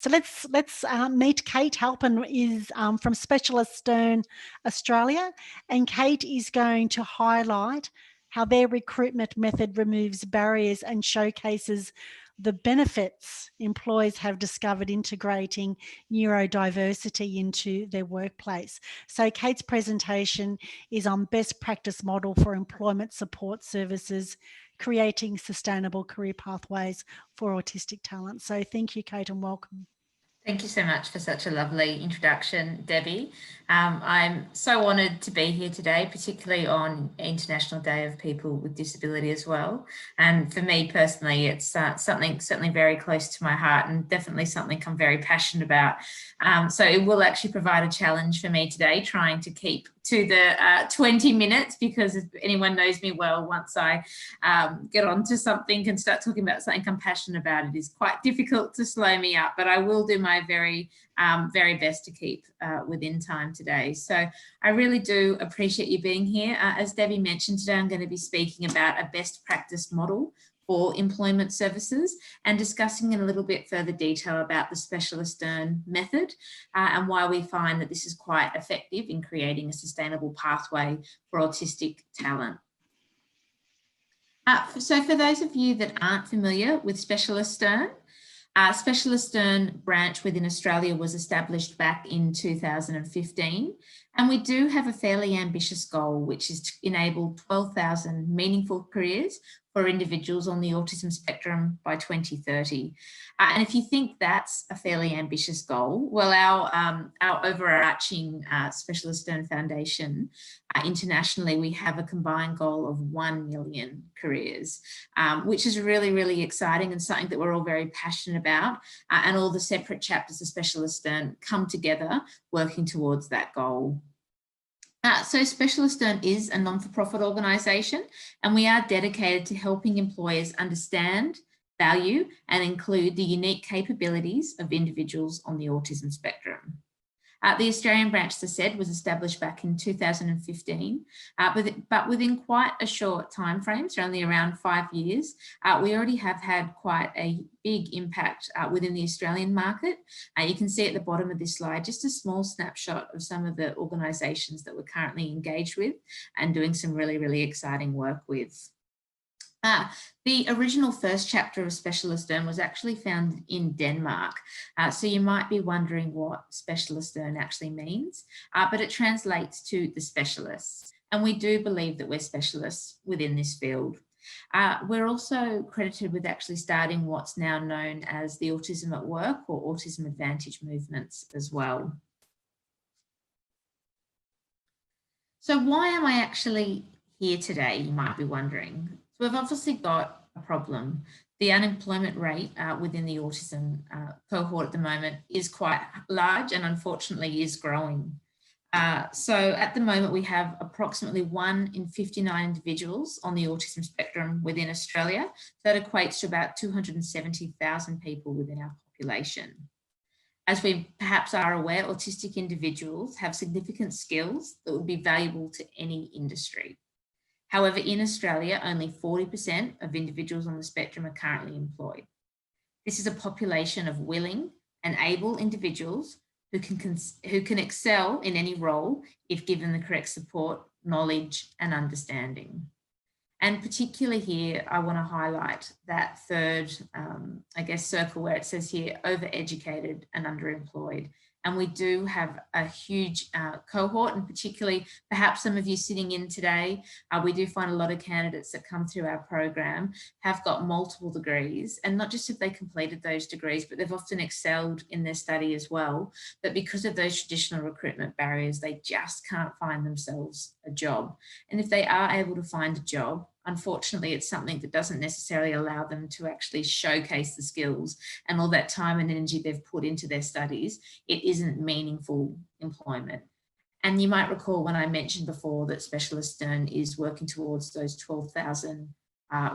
So let's meet Kate Halpin is from Specialist Stern Australia, and Kate is going to highlight how their recruitment method removes barriers and showcases the benefits employers have discovered integrating neurodiversity into their workplace. So Kate's presentation is on best practice model for employment support services, creating sustainable career pathways for autistic talent. So thank you, Kate, and welcome. Thank you so much for such a lovely introduction, Debbie. I'm so honoured to be here today, particularly on International Day of People with Disability as well. And for me personally, it's something certainly very close to my heart and definitely something I'm very passionate about. So it will actually provide a challenge for me today, trying to keep to the 20 minutes, because if anyone knows me well, once I get onto something and start talking about something I'm passionate about, it is quite difficult to slow me up, but I will do my very best to keep within time today. So I really do appreciate you being here. As Debbie mentioned, today I'm going to be speaking about a best practice model for employment services and discussing in a little bit further detail about the Specialist Stern method and why we find that this is quite effective in creating a sustainable pathway for autistic talent. So for those of you that aren't familiar with Specialist Stern, Specialist Stern branch within Australia was established back in 2015, and we do have a fairly ambitious goal, which is to enable 12,000 meaningful careers for individuals on the autism spectrum by 2030. And if you think that's a fairly ambitious goal, well, our overarching Specialist Stern Foundation, internationally, we have a combined goal of 1 million careers, which is really, really exciting and something that we're all very passionate about. And all the separate chapters of Specialist Stern come together working towards that goal. So Specialist Stern is a non-for-profit organisation, and we are dedicated to helping employers understand, value and include the unique capabilities of individuals on the autism spectrum. The Australian branch, as I said, was established back in 2015, but within quite a short time frame, so only around 5 years, we already have had quite a big impact within the Australian market. You can see at the bottom of this slide just a small snapshot of some of the organisations that we're currently engaged with and doing some really, really exciting work with. The original first chapter of Specialist Stern was actually found in Denmark. So you might be wondering what Specialist Stern actually means, but it translates to the specialists. And we do believe that we're specialists within this field. We're also credited with actually starting what's now known as the Autism at Work or Autism Advantage movements as well. So why am I actually here today, you might be wondering? So we've obviously got a problem. The unemployment rate within the autism cohort at the moment is quite large and unfortunately is growing. So at the moment we have approximately 1 in 59 individuals on the autism spectrum within Australia. So that equates to about 270,000 people within our population. As we perhaps are aware, autistic individuals have significant skills that would be valuable to any industry. However, in Australia, only 40% of individuals on the spectrum are currently employed. This is a population of willing and able individuals who can excel in any role if given the correct support, knowledge and understanding. And particularly here, I want to highlight that third, circle where it says here, overeducated and underemployed. And we do have a huge cohort, and particularly perhaps some of you sitting in today, we do find a lot of candidates that come through our program have got multiple degrees, and not just have they completed those degrees, but they've often excelled in their study as well. But because of those traditional recruitment barriers, they just can't find themselves a job. And if they are able to find a job, unfortunately, it's something that doesn't necessarily allow them to actually showcase the skills and all that time and energy they've put into their studies. It isn't meaningful employment. And you might recall when I mentioned before that Specialist Stern is working towards those 12,000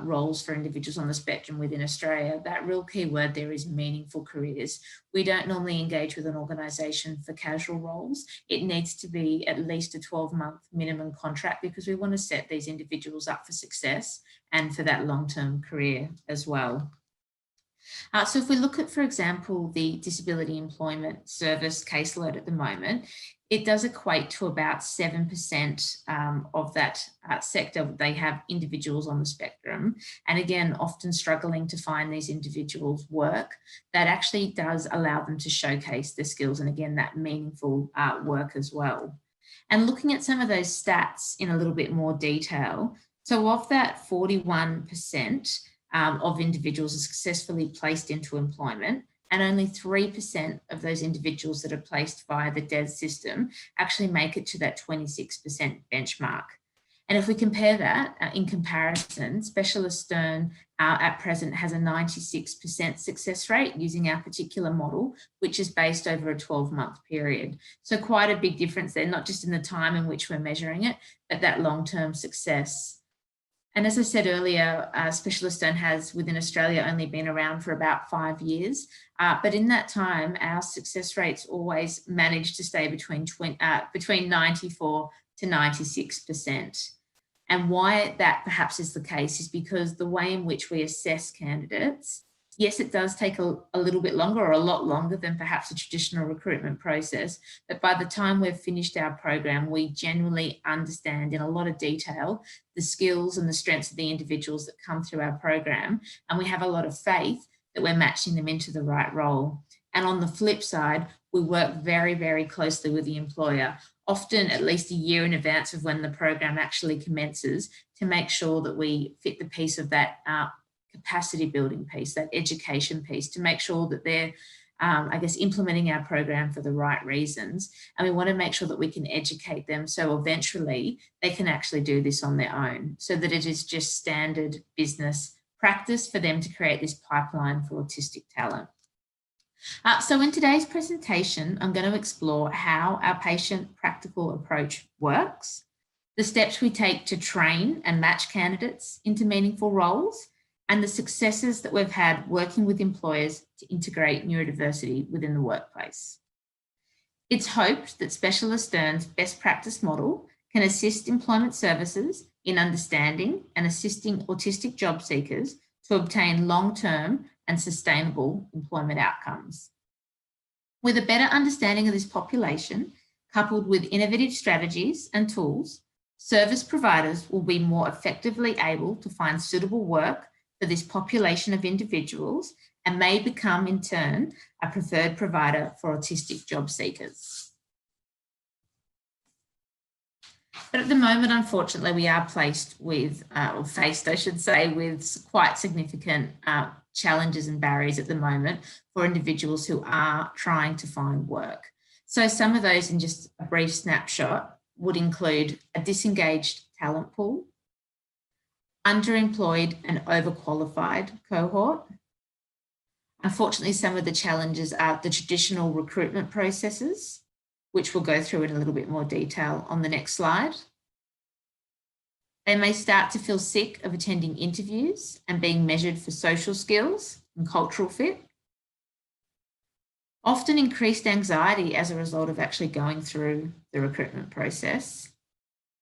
roles for individuals on the spectrum within Australia. That real key word there is meaningful careers. We don't normally engage with an organisation for casual roles. It needs to be at least a 12-month minimum contract because we want to set these individuals up for success and for that long-term career as well. So if we look at, for example, the Disability Employment Service caseload at the moment, it does equate to about 7% of that sector. They have individuals on the spectrum, and again, often struggling to find these individuals work. That actually does allow them to showcase their skills, and again, that meaningful work as well. And looking at some of those stats in a little bit more detail, so of that 41%, of individuals are successfully placed into employment, and only 3% of those individuals that are placed via the DES system actually make it to that 26% benchmark. And if we compare that in comparison, Specialist Stern at present has a 96% success rate using our particular model, which is based over a 12-month period. So quite a big difference there, not just in the time in which we're measuring it, but that long-term success. And as I said earlier, Specialist Stern has within Australia only been around for about 5 years. But in that time, our success rates always managed to stay between 94 to 96%. And why that perhaps is the case is because the way in which we assess candidates, yes, it does take a little bit longer or a lot longer than perhaps a traditional recruitment process. But by the time we've finished our program, we genuinely understand in a lot of detail the skills and the strengths of the individuals that come through our program. And we have a lot of faith that we're matching them into the right role. And on the flip side, we work very, very closely with the employer, often at least a year in advance of when the program actually commences, to make sure that we fit the piece of that capacity building piece, that education piece, to make sure that they're, implementing our program for the right reasons. And we want to make sure that we can educate them so eventually they can actually do this on their own, so that it is just standard business practice for them to create this pipeline for autistic talent. So in today's presentation, I'm going to explore how our patient practical approach works, the steps we take to train and match candidates into meaningful roles, and the successes that we've had working with employers to integrate neurodiversity within the workplace. It's hoped that Specialist Stern's best practice model can assist employment services in understanding and assisting autistic job seekers to obtain long-term and sustainable employment outcomes. With a better understanding of this population, coupled with innovative strategies and tools, service providers will be more effectively able to find suitable work for this population of individuals and may become, in turn, a preferred provider for autistic job seekers. But at the moment, unfortunately, we are faced, I should say, with quite significant challenges and barriers at the moment for individuals who are trying to find work. So some of those, in just a brief snapshot, would include a disengaged talent pool, underemployed and overqualified cohort. Unfortunately, some of the challenges are the traditional recruitment processes, which we'll go through in a little bit more detail on the next slide. They may start to feel sick of attending interviews and being measured for social skills and cultural fit. Often increased anxiety as a result of actually going through the recruitment process,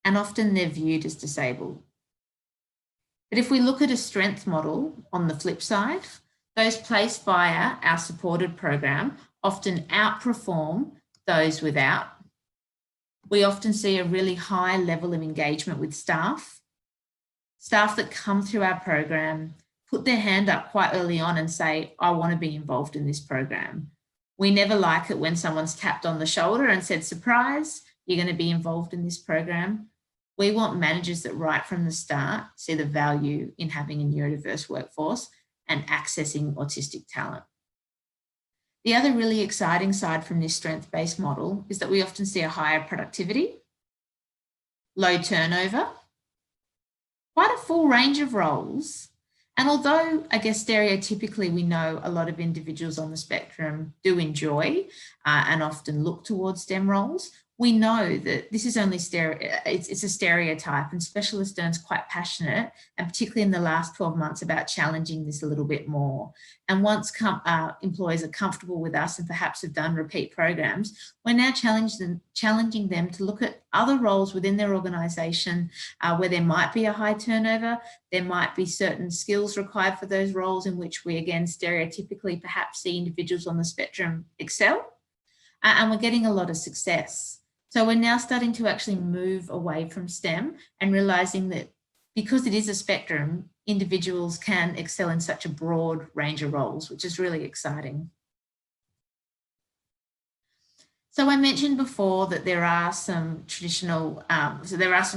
and often they're viewed as disabled. But if we look at a strength model on the flip side, those placed via our supported program often outperform those without. We often see a really high level of engagement with staff that come through our program, put their hand up quite early on and say, I want to be involved in this program. We never like it when someone's tapped on the shoulder and said, surprise, you're going to be involved in this program. We want managers that right from the start see the value in having a neurodiverse workforce and accessing autistic talent. The other really exciting side from this strength-based model is that we often see a higher productivity, low turnover, quite a full range of roles. And although I guess stereotypically we know a lot of individuals on the spectrum do enjoy and often look towards STEM roles, we know that this is only it's a stereotype, and Specialist Earn's quite passionate, and particularly in the last 12 months, about challenging this a little bit more. And once employers are comfortable with us and perhaps have done repeat programs, we're now challenging them to look at other roles within their organisation where there might be a high turnover, there might be certain skills required for those roles in which we, again, stereotypically perhaps see individuals on the spectrum excel, and we're getting a lot of success. So we're now starting to actually move away from STEM and realising that because it is a spectrum, individuals can excel in such a broad range of roles, which is really exciting. So I mentioned before that there are some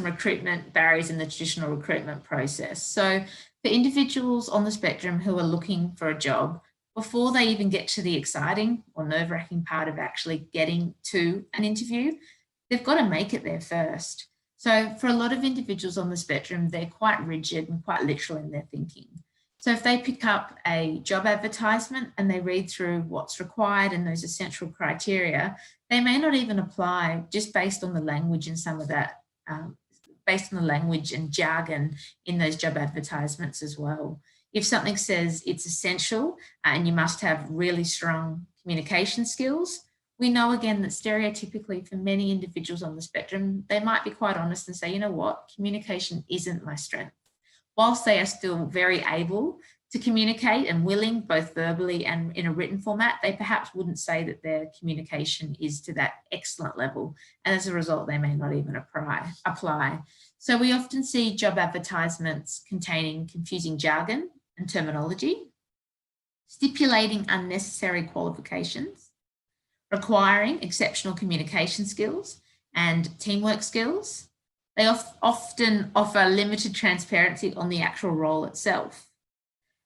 recruitment barriers in the traditional recruitment process. So for individuals on the spectrum who are looking for a job, before they even get to the exciting or nerve-wracking part of actually getting to an interview, they've got to make it there first. So for a lot of individuals on the spectrum, they're quite rigid and quite literal in their thinking. So if they pick up a job advertisement and they read through what's required and those essential criteria, they may not even apply just based on the language and some of that, based on the language and jargon in those job advertisements as well. If something says it's essential and you must have really strong communication skills, we know again that stereotypically for many individuals on the spectrum, they might be quite honest and say, you know what, communication isn't my strength. Whilst they are still very able to communicate and willing, both verbally and in a written format, they perhaps wouldn't say that their communication is to that excellent level. And as a result, they may not even apply. So we often see job advertisements containing confusing jargon and terminology, stipulating unnecessary qualifications, requiring exceptional communication skills and teamwork skills. They often offer limited transparency on the actual role itself.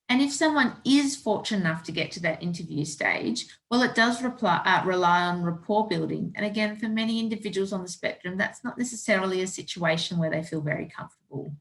And if someone is fortunate enough to get to that interview stage, well, it does rely on rapport building. And again, for many individuals on the spectrum, that's not necessarily a situation where they feel very comfortable.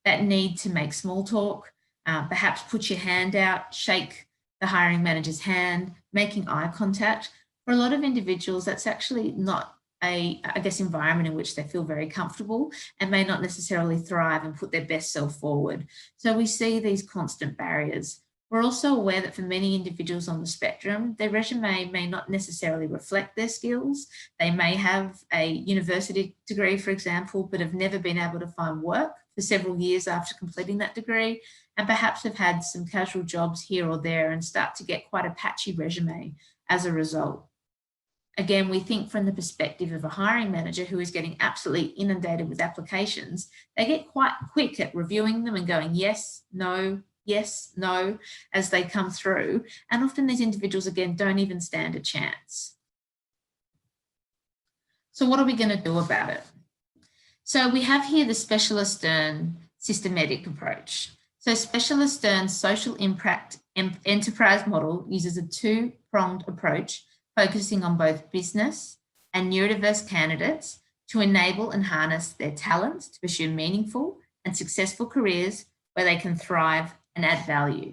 That need to make small talk, perhaps put your hand out, shake the hiring manager's hand, making eye contact. For a lot of individuals, that's actually not environment in which they feel very comfortable and may not necessarily thrive and put their best self forward. So we see these constant barriers. We're also aware that for many individuals on the spectrum, their resume may not necessarily reflect their skills. They may have a university degree, for example, but have never been able to find work for several years after completing that degree, and perhaps have had some casual jobs here or there and start to get quite a patchy resume as a result. Again, we think from the perspective of a hiring manager who is getting absolutely inundated with applications, they get quite quick at reviewing them and going yes, no, as they come through. And often these individuals, again, don't even stand a chance. So what are we going to do about it? So we have here the Specialist Earn systematic approach. So Specialist Earn's social impact enterprise model uses a two-pronged approach focusing on both business and neurodiverse candidates to enable and harness their talents to pursue meaningful and successful careers where they can thrive and add value.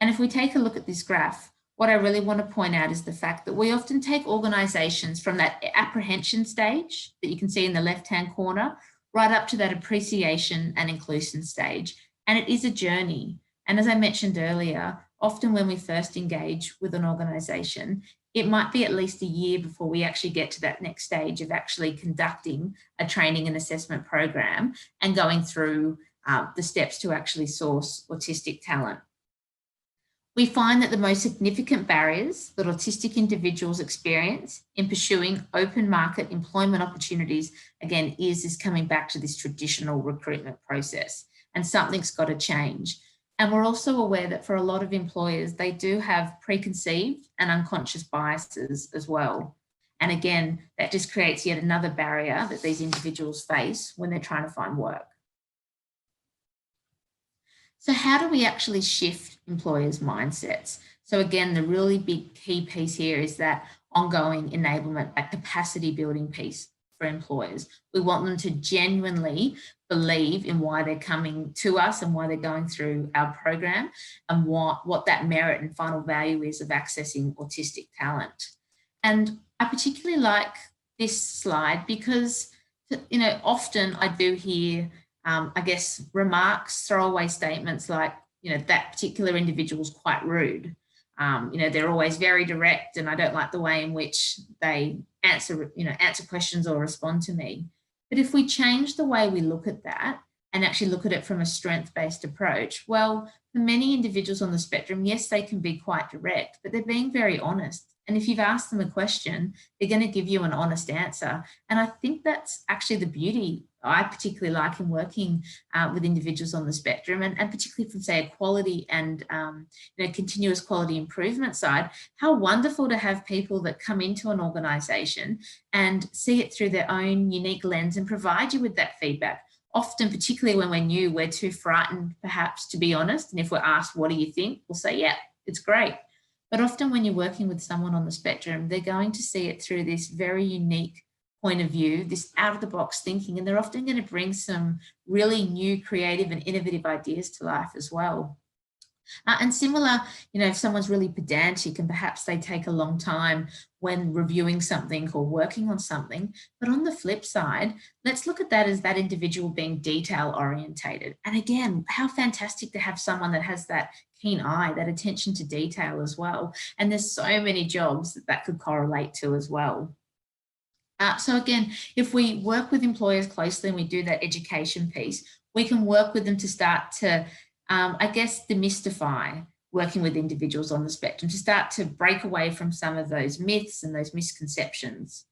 And if we take a look at this graph, what I really want to point out is the fact that we often take organisations from that apprehension stage that you can see in the left-hand corner, right up to that appreciation and inclusion stage. And it is a journey. And as I mentioned earlier, often when we first engage with an organisation, it might be at least a year before we actually get to that next stage of actually conducting a training and assessment program and going through the steps to actually source autistic talent. We find that the most significant barriers that autistic individuals experience in pursuing open market employment opportunities, again, is coming back to this traditional recruitment process, and something's got to change. And we're also aware that for a lot of employers, they do have preconceived and unconscious biases as well. And again, that just creates yet another barrier that these individuals face when they're trying to find work. So how do we actually shift employers' mindsets? So again, the really big key piece here is that ongoing enablement, that capacity building piece for employers. We want them to genuinely believe in why they're coming to us and why they're going through our program, and what that merit and final value is of accessing autistic talent. And I particularly like this slide because, you know, often I do hear, I guess, remarks, throwaway statements like, you know, that particular individual is quite rude. You know, they're always very direct and I don't like the way in which they answer questions or respond to me. But if we change the way we look at that and actually look at it from a strength-based approach, well, for many individuals on the spectrum, yes, they can be quite direct, but they're being very honest. And if you've asked them a question, they're going to give you an honest answer. And I think that's actually the beauty I particularly like in working with individuals on the spectrum, and particularly from, say, a quality and you know, continuous quality improvement side. How wonderful to have people that come into an organisation and see it through their own unique lens and provide you with that feedback. Often, particularly when we're new, we're too frightened perhaps to be honest. And if we're asked, what do you think? We'll say, yeah, it's great. But often when you're working with someone on the spectrum, they're going to see it through this very unique point of view, this out of the box thinking, and they're often going to bring some really new, creative and innovative ideas to life as well. And similar, you know, if someone's really pedantic and perhaps they take a long time when reviewing something or working on something, but on the flip side, let's look at that as that individual being detail orientated. And again, how fantastic to have someone that has that keen eye, that attention to detail as well. And there's so many jobs that could correlate to as well. So again, if we work with employers closely and we do that education piece, we can work with them to start to, I guess, demystify working with individuals on the spectrum, to start to break away from some of those myths and those misconceptions.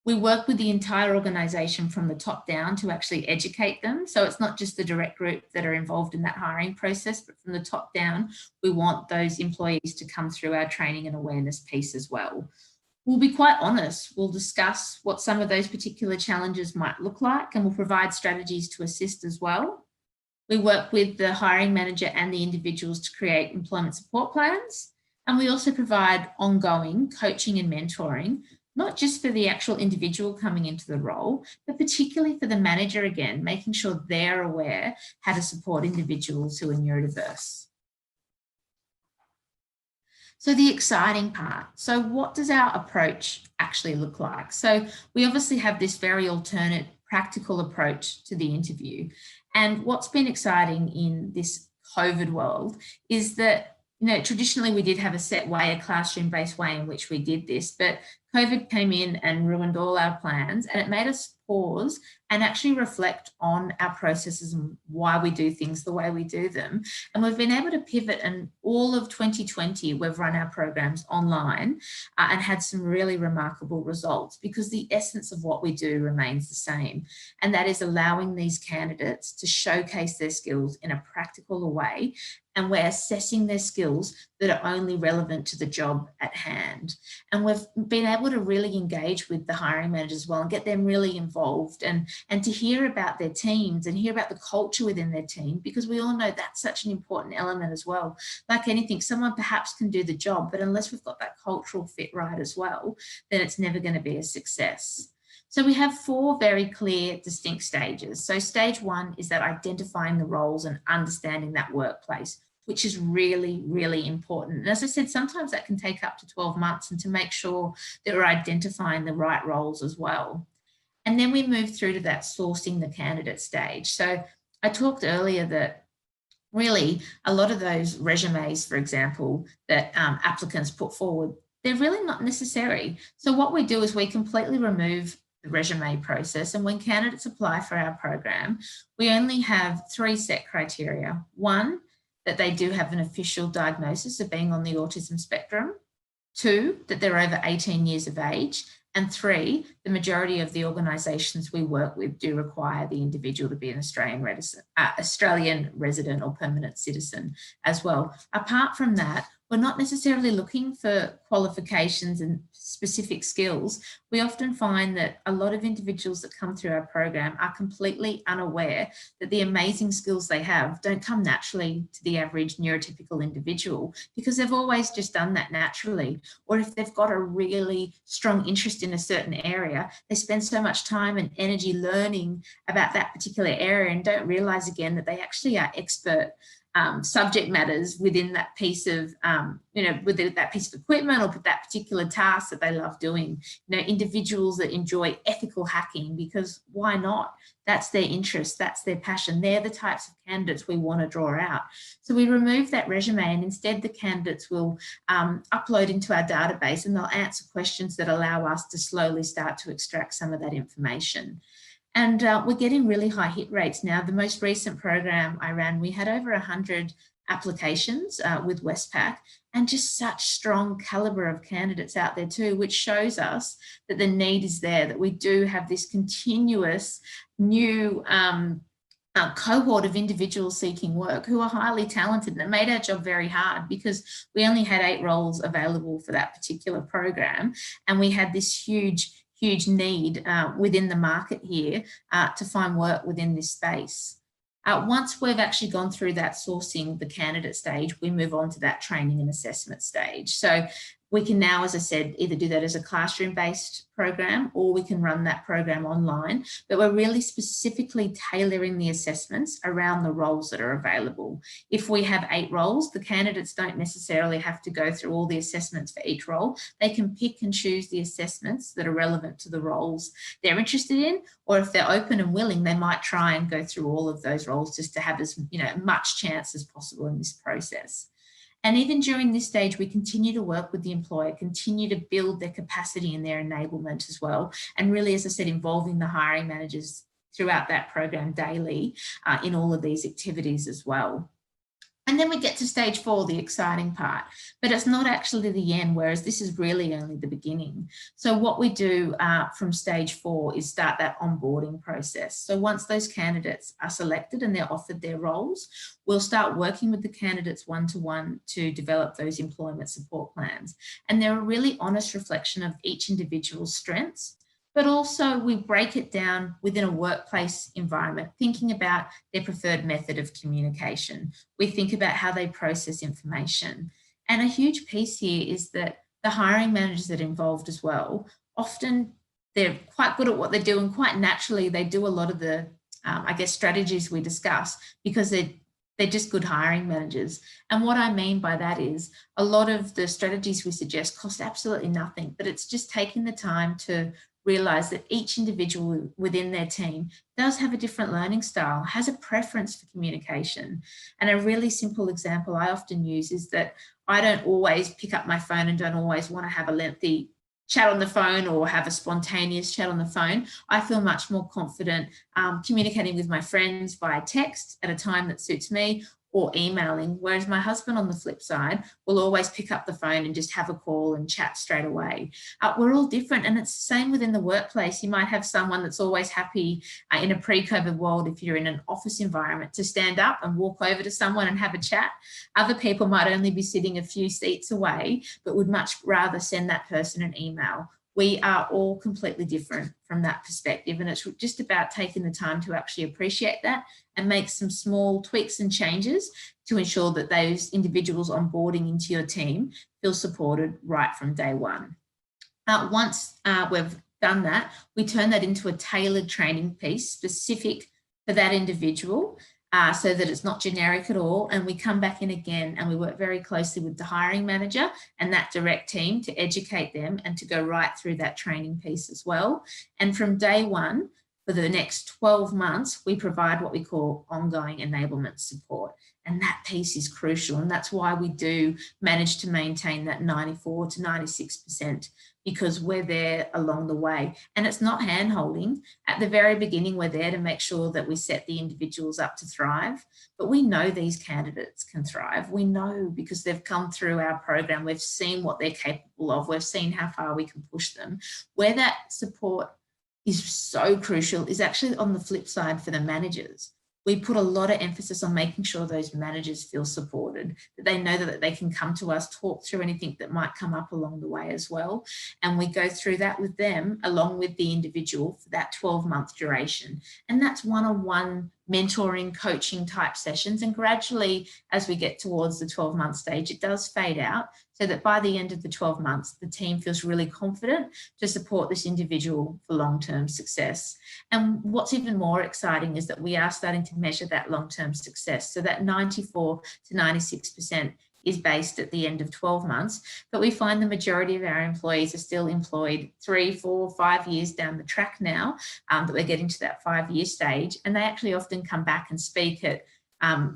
We work with the entire organisation from the top down to actually educate them. So it's not just the direct group that are involved in that hiring process, but from the top down, we want those employees to come through our training and awareness piece as well. We'll be quite honest. We'll discuss what some of those particular challenges might look like, and we'll provide strategies to assist as well. We work with the hiring manager and the individuals to create employment support plans. And we also provide ongoing coaching and mentoring, not just for the actual individual coming into the role, but particularly for the manager, again, making sure they're aware how to support individuals who are neurodiverse. So the exciting part. So what does our approach actually look like? So we obviously have this very alternate, practical approach to the interview. And what's been exciting in this COVID world is that, you know, traditionally we did have a set way, a classroom-based way in which we did this, but COVID came in and ruined all our plans, and it made us pause and actually reflect on our processes and why we do things the way we do them. And we've been able to pivot, and all of 2020, we've run our programs online and had some really remarkable results, because the essence of what we do remains the same. And that is allowing these candidates to showcase their skills in a practical way. And we're assessing their skills that are only relevant to the job at hand. And we've been able to really engage with the hiring managers as well and get them really involved and to hear about their teams and hear about the culture within their team, because we all know that's such an important element as well. Like anything, someone perhaps can do the job, but unless we've got that cultural fit right as well, then it's never going to be a success. So we have 4 very clear, distinct stages. So stage 1 is that identifying the roles and understanding that workplace, which is really, really important. And as I said, sometimes that can take up to 12 months, and to make sure that we're identifying the right roles as well. And then we move through to that sourcing the candidate stage. So I talked earlier that really a lot of those resumes, for example, that applicants put forward, they're really not necessary. So what we do is we completely remove the resume process. And when candidates apply for our program, we only have 3 set criteria. 1, that they do have an official diagnosis of being on the autism spectrum. 2, that they're over 18 years of age. And 3, the majority of the organisations we work with do require the individual to be an Australian resident or permanent citizen as well. Apart from that, we're not necessarily looking for qualifications and specific skills. We often find that a lot of individuals that come through our program are completely unaware that the amazing skills they have don't come naturally to the average neurotypical individual, because they've always just done that naturally. Or if they've got a really strong interest in a certain area, they spend so much time and energy learning about that particular area and don't realise again that they actually are expert subject matters within that piece of, within that piece of equipment or that particular task that they love doing. Individuals that enjoy ethical hacking, because why not? That's their interest, that's their passion. They're the types of candidates we want to draw out. So we remove that resume, and instead the candidates will upload into our database, and they'll answer questions that allow us to slowly start to extract some of that information. And we're getting really high hit rates now. The most recent program I ran, we had over 100 applications with Westpac, and just such strong caliber of candidates out there too, which shows us that the need is there, that we do have this continuous new cohort of individuals seeking work who are highly talented, and it made our job very hard because we only had 8 roles available for that particular program, and we had this huge need within the market here to find work within this space. Once we've actually gone through that sourcing the candidate stage, we move on to that training and assessment stage. So we can now, as I said, either do that as a classroom-based program, or we can run that program online, but we're really specifically tailoring the assessments around the roles that are available. If we have 8 roles, the candidates don't necessarily have to go through all the assessments for each role. They can pick and choose the assessments that are relevant to the roles they're interested in, or if they're open and willing, they might try and go through all of those roles just to have as much chance as possible in this process. And even during this stage, we continue to work with the employer, continue to build their capacity and their enablement as well. And really, as I said, involving the hiring managers throughout that program daily in all of these activities as well. And then we get to stage 4, the exciting part, but it's not actually the end, whereas this is really only the beginning. So what we do from stage 4 is start that onboarding process. So once those candidates are selected and they're offered their roles, we'll start working with the candidates one-to-one to develop those employment support plans. And they're a really honest reflection of each individual's strengths, but also we break it down within a workplace environment, thinking about their preferred method of communication. We think about how they process information. And a huge piece here is that the hiring managers that are involved as well, often they're quite good at what they do, and quite naturally they do a lot of the, strategies we discuss because they're just good hiring managers. And what I mean by that is a lot of the strategies we suggest cost absolutely nothing, but it's just taking the time to realize that each individual within their team does have a different learning style, has a preference for communication. And a really simple example I often use is that I don't always pick up my phone and don't always want to have a lengthy chat on the phone or have a spontaneous chat on the phone. I feel much more confident communicating with my friends via text at a time that suits me, or emailing, whereas my husband on the flip side will always pick up the phone and just have a call and chat straight away. We're all different, and it's the same within the workplace. You might have someone that's always happy in a pre-COVID world, if you're in an office environment, to stand up and walk over to someone and have a chat. Other people might only be sitting a few seats away, but would much rather send that person an email. We are all completely different from that perspective, and it's just about taking the time to actually appreciate that and make some small tweaks and changes to ensure that those individuals onboarding into your team feel supported right from day one. Once we've done that, we turn that into a tailored training piece specific for that individual, so that it's not generic at all. And we come back in again and we work very closely with the hiring manager and that direct team to educate them and to go right through that training piece as well. And from day one, for the next 12 months, we provide what we call ongoing enablement support. And that piece is crucial. And that's why we do manage to maintain that 94 to 96%, because we're there along the way. And it's not hand-holding. At the very beginning, we're there to make sure that we set the individuals up to thrive. But we know these candidates can thrive. We know because they've come through our program. We've seen what they're capable of. We've seen how far we can push them. Where that support is so crucial is actually on the flip side for the managers. We put a lot of emphasis on making sure those managers feel supported, that they know that they can come to us, talk through anything that might come up along the way as well. And we go through that with them along with the individual for that 12-month duration. And that's one-on-one mentoring, coaching type sessions. And gradually, as we get towards the 12-month stage, it does fade out, so that by the end of the 12 months, the team feels really confident to support this individual for long-term success. And what's even more exciting is that we are starting to measure that long-term success. So that 94 to 96% is based at the end of 12 months, but we find the majority of our employees are still employed 3, 4, 5 years down the track now, that we're getting to that 5-year stage. And they actually often come back and speak at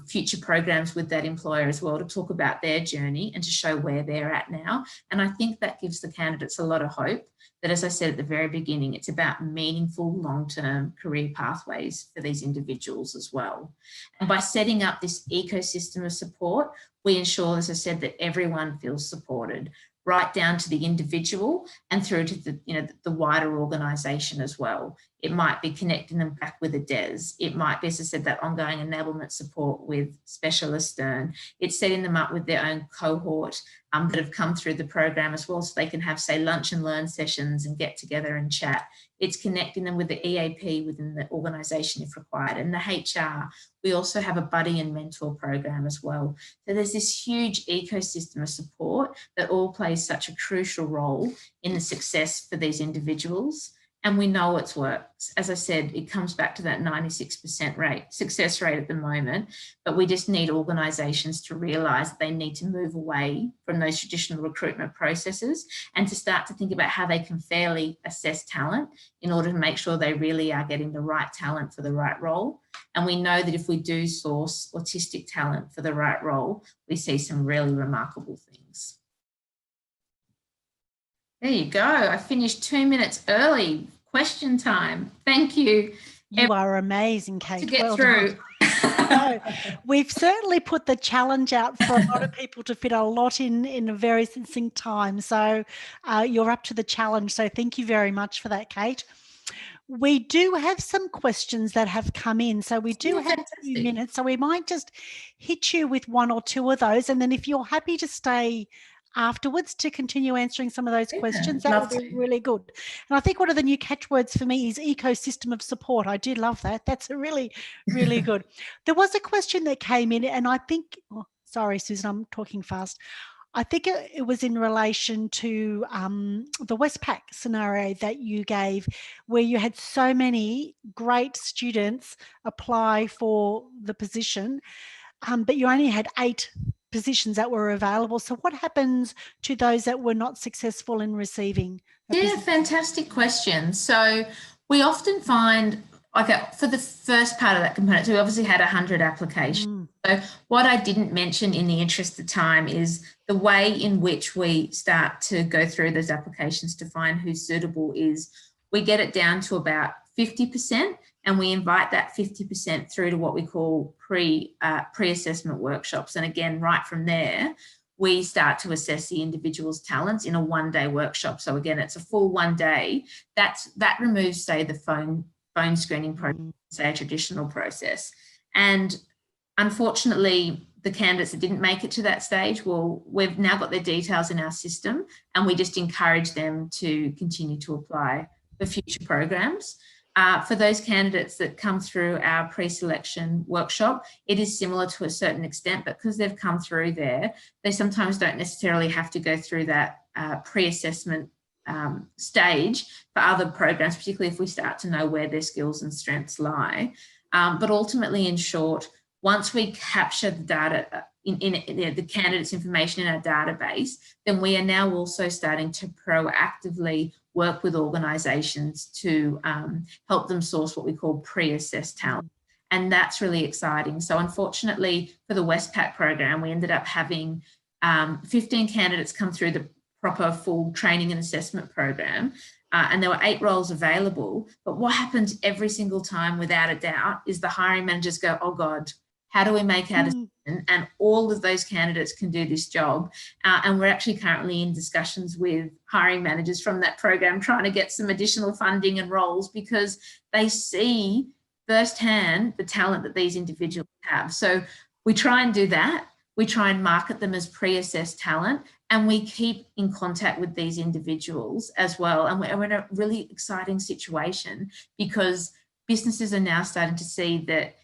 future programs with that employer as well, to talk about their journey and to show where they're at now. And I think that gives the candidates a lot of hope that, as I said at the very beginning, it's about meaningful long-term career pathways for these individuals as well. And by setting up this ecosystem of support, we ensure, as I said, that everyone feels supported, right down to the individual and through to the wider organisation as well. It might be connecting them back with a DES. It might be, as I said, that ongoing enablement support with Specialist Earn. It's setting them up with their own cohort that have come through the program as well, so they can have, say, lunch and learn sessions and get together and chat. It's connecting them with the EAP within the organisation if required. And the HR, we also have a buddy and mentor program as well. So there's this huge ecosystem of support that all plays such a crucial role in the success for these individuals. And we know it works. As I said, it comes back to that 96% success rate at the moment, but we just need organisations to realise that they need to move away from those traditional recruitment processes and to start to think about how they can fairly assess talent in order to make sure they really are getting the right talent for the right role. And we know that if we do source autistic talent for the right role, we see some really remarkable things. There you go. I finished 2 minutes early. Question time. Thank you. You are amazing, Kate. To get through. No, we've certainly put the challenge out for a lot of people to fit a lot in a very succinct time. So you're up to the challenge. So thank you very much for that, Kate. We do have some questions that have come in. So we do have a few minutes. So we might just hit you with 1 or 2 of those. And then if you're happy to stay afterwards to continue answering some of those questions, that would be really good. And I think one of the new catchwords for me is ecosystem of support. I do love that. That's a really, really good. There was a question that came in, and I think, sorry, Susan, I'm talking fast. I think it was in relation to the Westpac scenario that you gave, where you had so many great students apply for the position, but you only had 8 positions that were available. So what happens to those that were not successful in receiving a position? Fantastic question. So we often find, for the first part of that component, so we obviously had 100 applications. So what I didn't mention in the interest of time is the way in which we start to go through those applications to find who's suitable is we get it down to about 50%, and we invite that 50% through to what we call pre-assessment workshops. And again, right from there, we start to assess the individual's talents in a 1-day workshop. So again, it's a full 1 day. That removes, say, the phone screening process, say, a traditional process. And unfortunately, the candidates that didn't make it to that stage, well, we've now got their details in our system, and we just encourage them to continue to apply for future programs. For those candidates that come through our pre-selection workshop, it is similar to a certain extent, but because they've come through there, they sometimes don't necessarily have to go through that pre-assessment stage for other programs, particularly if we start to know where their skills and strengths lie. But ultimately, in short, once we capture the data in the candidate's information in our database, then we are now also starting to proactively work with organisations to help them source what we call pre-assessed talent. And that's really exciting. So unfortunately, for the Westpac program, we ended up having 15 candidates come through the proper full training and assessment program. And there were 8 roles available. But what happens every single time, without a doubt, is the hiring managers go, oh God, how do we make our decision? And all of those candidates can do this job. And we're actually currently in discussions with hiring managers from that program, trying to get some additional funding and roles, because they see firsthand the talent that these individuals have. So we try and do that. We try and market them as pre-assessed talent, and we keep in contact with these individuals as well. And we're in a really exciting situation, because businesses are now starting to see that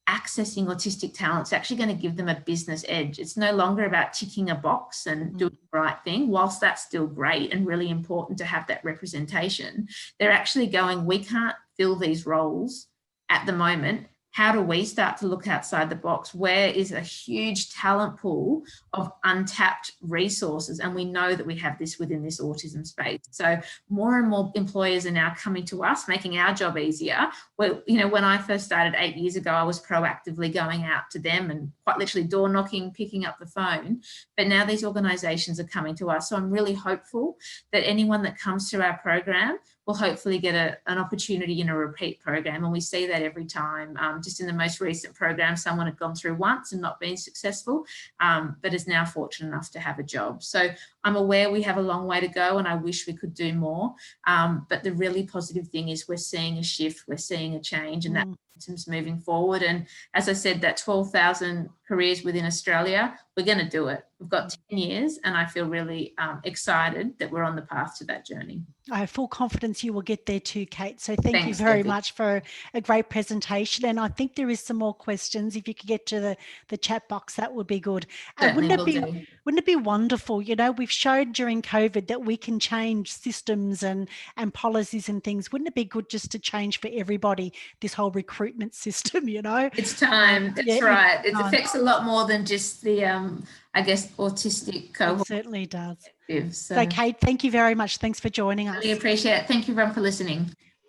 accessing autistic talent is actually going to give them a business edge. It's no longer about ticking a box and doing the right thing. Whilst that's still great and really important to have that representation, they're actually going, we can't fill these roles at the moment. How do we start to look outside the box? Where is a huge talent pool of untapped resources? And we know that we have this within this autism space. So more and more employers are now coming to us, making our job easier. Well, you know, when I first started 8 years ago, I was proactively going out to them and quite literally door knocking, picking up the phone. But now these organisations are coming to us. So I'm really hopeful that anyone that comes through our program will hopefully get an opportunity in a repeat program. And we see that every time. Just in the most recent program, someone had gone through once and not been successful, but is now fortunate enough to have a job. So I'm aware we have a long way to go and I wish we could do more. But the really positive thing is we're seeing a shift, we're seeing a change, and that momentum's moving forward. And as I said, that 12,000 careers within Australia, we're going to do it. We've got 10 years and I feel really excited that we're on the path to that journey. I have full confidence you will get there too, Kate. So thank you very much for a great presentation. And I think there is some more questions. If you could get to the chat box, that would be good. Wouldn't it be wonderful? You know, we've shown during COVID that we can change systems and policies and things. Wouldn't it be good just to change for everybody this whole recruitment system, you know? It's time. That's right. It affects a lot more than just the, I guess, autistic cohort. It certainly does. So, Kate, thank you very much. Thanks for joining us. Really appreciate it. Thank you, everyone, for listening.